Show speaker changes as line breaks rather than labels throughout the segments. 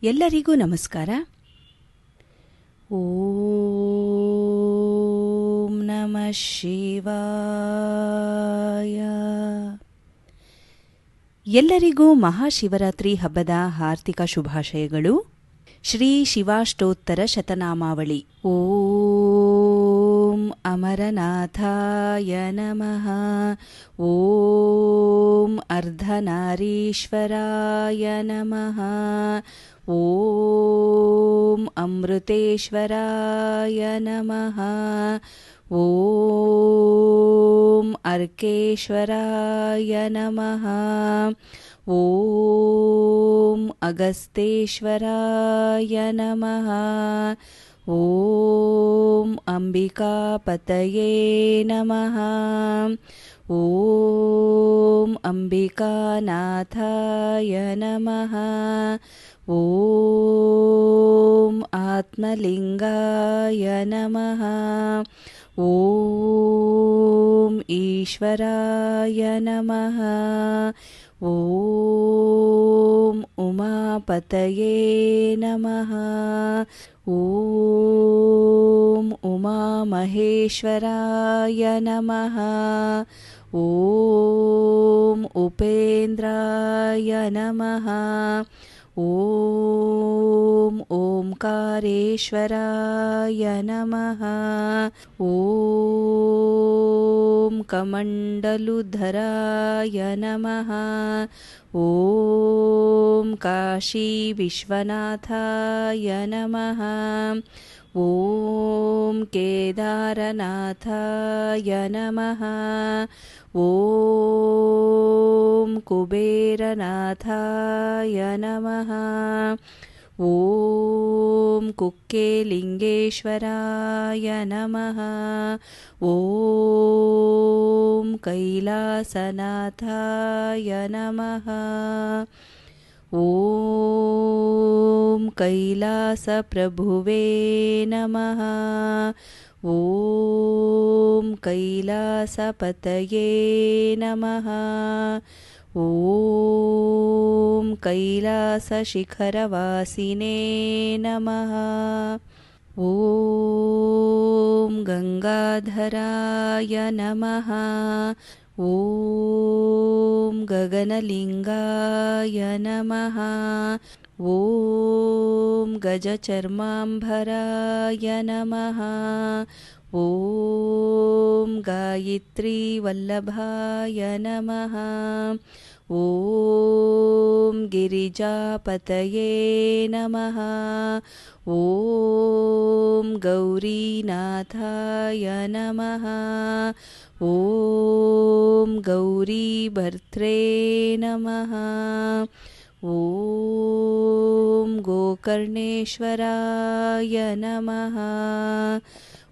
ಎಲ್ಲರಿಗೂ ನಮಸ್ಕಾರ. ಓಂ ನಮಃ ಶಿವಾಯ. ಎಲ್ಲರಿಗೂ ಮಹಾಶಿವರಾತ್ರಿ ಹಬ್ಬದ ಹಾರ್ದಿಕ ಶುಭಾಶಯಗಳು. ಶ್ರೀ ಶಿವಾಷ್ಟೋತ್ತರ ಶತನಾಮಾವಳಿ. ಓಂ ಅಮರನಾಥಾಯ ನಮಃ. ಓಂ ಅರ್ಧನಾರೀಶ್ವರಾಯ ನಮಃ. ಓಂ ಅಮೃತೇಶ್ವರಾಯ ನಮಃ. ಓಂ ಅರ್ಕೇಶ್ವರಾಯ ನಮಃ. ಓಂ ಅಗಸ್ತೇಶ್ವರಾಯ ನಮಃ. ಓಂ ಅಂಬಿಕಾಪತಯೇ ನಮಃ. ಓಂ ಅಂಬಿಕಾನಾಥಾಯ ನಮಃ. ಓಂ ಆತ್ಮಲಿಂಗಾಯ ನಮಃ. ಓಂ ಈಶ್ವರಾಯ ನಮಃ. ಓಂ ಉಮಾಪತಯೇ ನಮಃ. ಓಂ ಉಮಾಮಹೇಶ್ವರಾಯ ನಮಃ. ಓಂ ಉಪೇಂದ್ರಾಯ ನಮಃ. ಓಂ ಓಂಕಾರೇಶ್ವರಾಯ ನಮಃ. ಓಂ ಕಮಂಡಲುಧರಾಯ ನಮಃ. ಓಂ ಕಾಶಿ ವಿಶ್ವನಾಥಾಯ ನಮಃ. ಓಂ ಕೇದಾರನಾಥಾಯ ನಮಃ. ಓಂ ಕುಬೇರನಾಥಾಯ ನಮಃ. ಓಂ ಕುಕ್ಕೆಲಿಂಗೇಶ್ವರಾಯ ನಮಃ. ಓಂ ಕೈಲಾಸನಾಥಾಯ ನಮಃ. ಓಂ ಕೈಲಾಸಪ್ರಭುವೇ ನಮಃ. ಓಂ ಕೈಲಾಸಪತಯೇ ನಮಃ. ಓಂ ಕೈಲಾಸಶಿಖರವಾಸಿನೇ ನಮಃ. ಓಂ ಗಂಗಾಧರಾಯ ನಮಃ. ಓಂ ಗಗನಲಿಂಗಾಯ ನಮಃ. ಓಂ ಗಜಚರ್ಮಾಂಬರಾಯ ನಮಃ. ಓಂ ಗಾಯತ್ರಿ ವಲ್ಲಭಾಯ ನಮಃ. ಓಂ ಗಿರಿಜಾಪತಯೇ ನಮಃ. ಓಂ ಗೌರೀನಾಥಾಯ ನಮಃ. ಓಂ ಗೌರೀಭರ್ತ್ರೇ ನಮಃ. ಓಂ ಗೋಕರ್ಣೇಶ್ವರಾಯ ನಮಃ.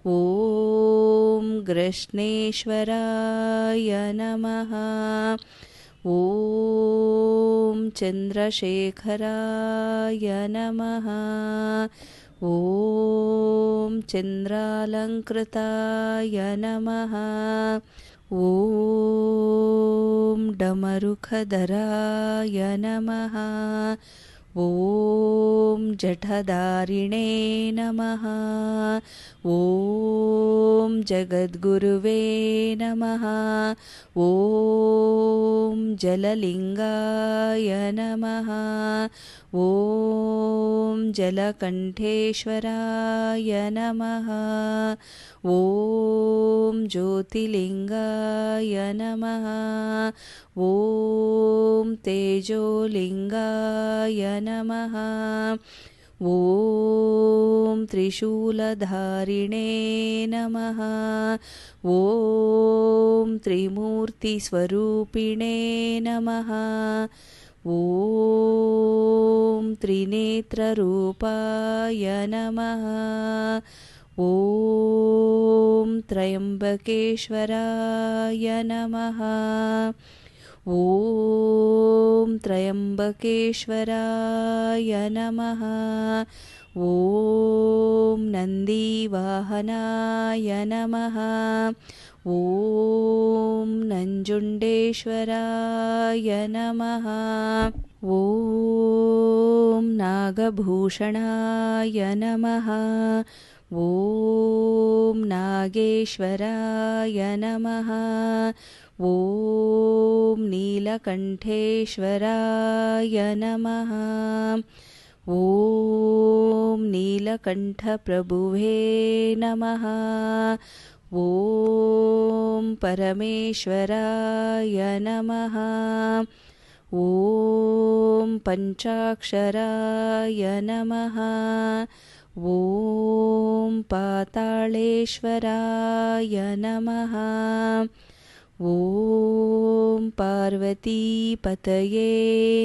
ಓಂ ಕೃಷ್ಣೇಶ್ವರಾಯ ನಮಃ. ಓಂ ಚಂದ್ರಶೇಖರಾಯ ನಮಃ. ಓಂ ಚಂದ್ರಾಲಂಕೃತಾಯ ನಮಃ. ಓಂ ಡಮರುಖಧರಾಯ ನಮಃ. ಓಂ ಜಠಧಾರಿಣೇ ನಮಃ. ಓಂ ಜಗದ್ಗುರುವೇ ನಮಃ. ಓಂ ಜಲಲಿಂಗಾಯ ನಮಃ. ಓಂ ಜಲಕಂಠೇಶ್ವರಾಯ ನಮಃ. ಓಂ ಜ್ಯೋತಿಲಿಂಗಾಯ ನಮಃ. ಓಂ ತೇಜೋಲಿಂಗಾಯ ನಮಃ. ಓಂ ತ್ರಿಶೂಲಧಾರಿಣೇ ನಮಃ. ಓಂ ತ್ರಿಮೂರ್ತಿಸ್ವರೂಪಿಣೇ ನಮಃ. ಓಂ ತ್ರಿನೇತ್ರರೂಪಾಯ ನಮಃ. ಓಂ ತ್ರಯಂಬಕೇಶ್ವರಾಯ ನಮಃ. ಓಂ ತ್ರಯಂಬಕೇಶ್ವರಾಯ ನಮಃ. ಓಂ ನಂದಿವಾಹನಾಯ ನಮಃ. ಓಂ ನಂಜುಂಡೇಶ್ವರಾಯ ನಮಃ. ॐ नागभूषणाय नमः। ॐ नागेश्वराय नमः। ॐ नीलकण्ठेश्वराय नमः। ॐ नीलकण्ठप्रभुवे नमः। ॐ परमेश्वराय नमः। ॐ पञ्चाक्षराय नमः। ॐ पाताळेश्वराय नमः। ॐ पार्वतीपतये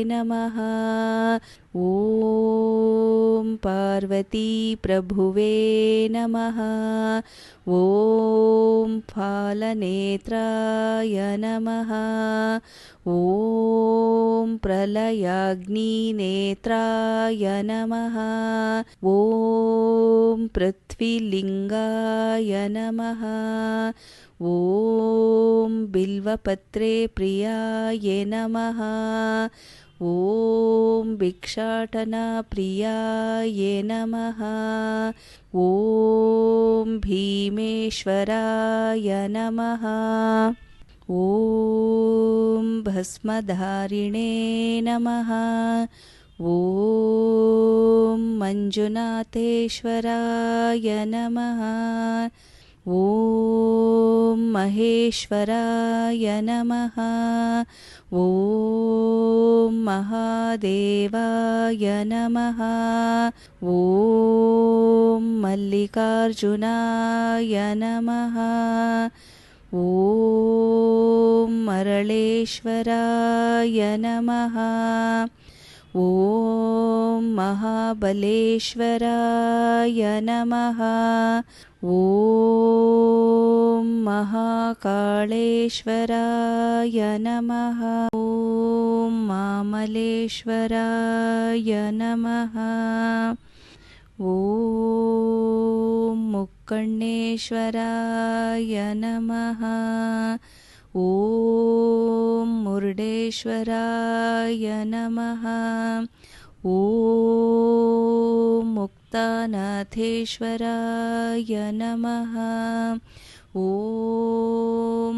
नमः। ॐ पार्वतीप्रभुवे नमः। ॐ फालनेत्राय नमः। ॐ प्रलयाग्निनेत्राय नमः। ॐ पृथ्वीलिङ्गाय नमः। ॐ बिल्वपत्रे प्रियाय नमः। ॐ भिक्षाटनप्रियाय नमः। ॐ भीमेश्वराय नमः। ॐ भस्मधारिणे नमः। ॐ मञ्जुनाथेश्वराय नमः। ॐ महेश्वराय नमः। ॐ महादेवाय नमः। ॐ मल्लिकार्जुनाय नमः। ॐ मरळेश्वराय नमः। ॐ महाबलेश्वराय नमः। ॐ महाकाळेश्वराय नमः। ॐ मामलेश्वराय नमः। ॐ मुक्कण्णेश्वराय नमः। ॐ मुरुडेश्वराय नमः। ॐ मुक्तानाथेश्वराय नमः। ॐ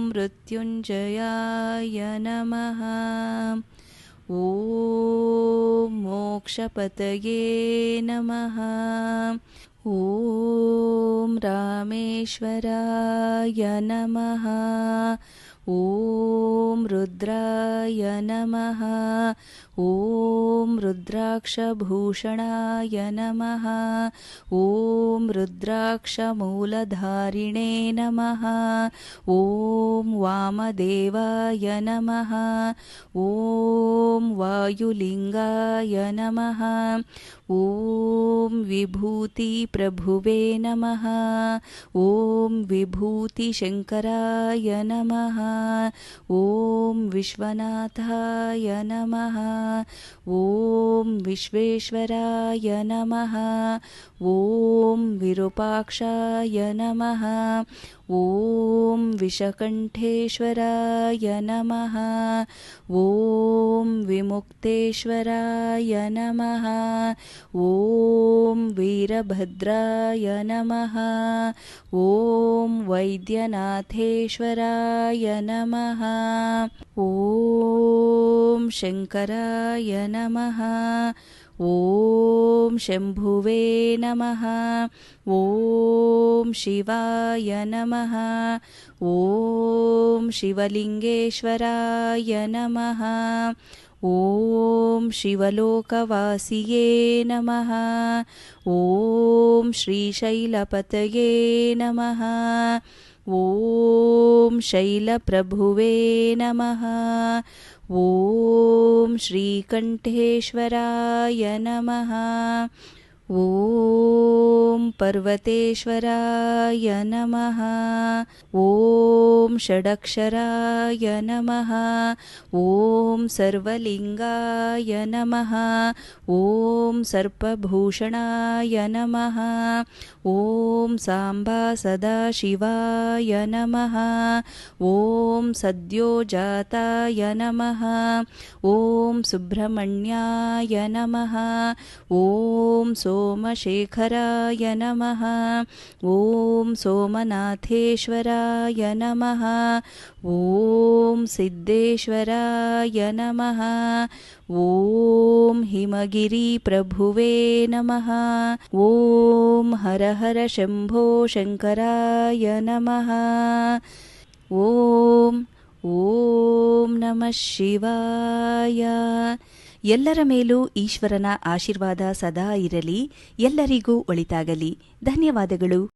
मृत्युञ्जयाय नमः। ॐ मोक्षपतये नमः। ॐ रामेश्वराय नमः। ॐ रुद्राय नमः। ॐ रुद्राक्षभूषणाय नमः। ॐ रुद्राक्षमूलधारिणे नमः। ॐ वामदेवाय नमः। ॐ वायुलिङ्गाय नमः। ॐ विभूतिप्रभुवे नमः। ॐ विभूतिशङ्कराय नमः। ॐ विश्वनाथाय नमः। ॐ विश्वेश्वराय नमः। ॐ विरूपाक्षाय नमः। ॐ विषकण्ठेश्वराय नमः। ॐ विमुक्तेश्वराय नमः। ॐ वीरभद्राय नमः। ॐ वैद्यनाथेश्वराय नमः। ॐ शङ्कराय नमः। ॐ शम्भुवे नमः। ॐ शिवाय नमः। ॐ शिवलिङ्गेश्वराय नमः। ॐ शिवलोकवासिये नमः। ॐ श्रीशैलपतये नमः। ॐ शैलप्रभुवे नमः। ॐ श्रीकण्ठेश्वराय नमः। ॐ पर्वतेश्वराय नमः। ॐ षडक्षराय नमः। ॐ सर्वलिङ्गाय नमः। ॐ सर्पभूषणाय नमः। ॐ साम्बा सदाशिवाय नमः। ॐ सद्योजाताय नमः। ॐ सुब्रह्मण्याय नमः। ॐ सोमशेखराय नमः। ॐ सोमनाथेश्वराय नमः। ॐ सिद्धेश्वराय नमः। ॐ हिमगिरिप्रभुवे नमः। ॐ हर हर शम्भो शङ्कराय नमः। ಓಂ ನಮಃ ಶಿವಾಯ. ಎಲ್ಲರ ಮೇಲೂ ಈಶ್ವರನ ಆಶೀರ್ವಾದ ಸದಾ ಇರಲಿ. ಎಲ್ಲರಿಗೂ ಒಳಿತಾಗಲಿ. ಧನ್ಯವಾದಗಳು.